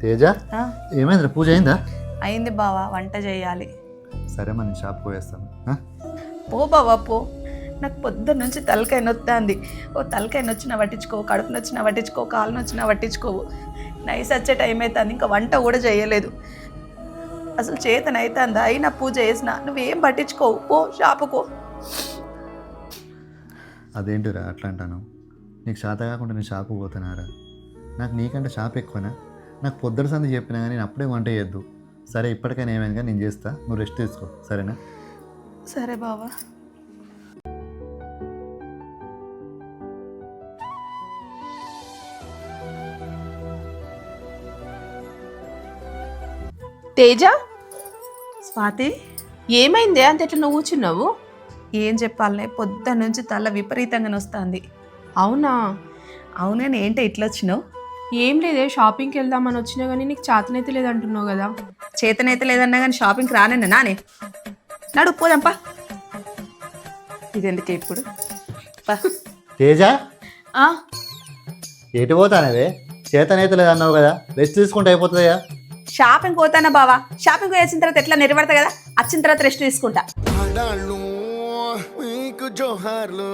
తేజ ఆ, ఏమైంది పూజ అయిందా? అయింది బావా, వంట చేయాలి. సరే మరి నేను షాప్ పోయేస్తాను ఆ? పో బావా పో. నాకు పొద్దున్న నుంచి తలకాయ నొత్తాంది. ఓ తలకాయ నొచ్చినా పట్టించుకో, కడుపు నొచ్చినా పట్టించుకో, కాలు నొచ్చినా పట్టించుకోవు. నైస్ వచ్చే టైం అవుతుంది, ఇంకా వంట కూడా చేయలేదు. అసలు చేతనైతుందా? అయినా పూజ చేసిన నువ్వేం పట్టించుకోవు. పో షాపుకో. అదేంటిరా అట్లా అంటాను? నీకు శాత కాకుండా నేను షాపు పోతున్నారా? నాకు నీకంటే షాప్ ఎక్కువనా? నాకు పొద్దున సంది చెప్పినా కానీ నేను అప్పుడే వంట చేయొద్దు. సరే ఇప్పటికైనా ఏమైంది కానీ నేను చేస్తా, నువ్వు రెస్ట్ తీసుకో సరేనా? సరే బావా. తేజ, స్వాతి, ఏమైందే అంత ఎట్లా నువ్వు కూర్చున్నావు? ఏం చెప్పాలనే పొద్దున్న నుంచి తల విపరీతంగా నొస్తుంది. అవునా? అవునే, ఏంటి ఇట్లా వచ్చినావు? ఏం లేదే, షాపింగ్కి వెళ్దామని వచ్చినా కానీ నీకు చేతనైతే లేదంటున్నావు కదా. చేతనైతే లేదన్నా కానీ షాపింగ్కి రానన్నా నానే. నడు పోదాంపా. ఇదెందుకే ఇప్పుడు? పా. తేజ ఆ, ఎటు పోతానవే? చేతనైతే లేదన్నావు కదా, రెస్ట్ తీసుకుంటే అయిపోతుందా? షాపింగ్ పోతానా బావా? షాపింగ్ వేసిన తర్వాత ఎట్లా నిలబడతా కదా, వచ్చిన తర్వాత రెస్ట్ తీసుకుంటా. ఆడాళ్ళు మీకు జోహార్లు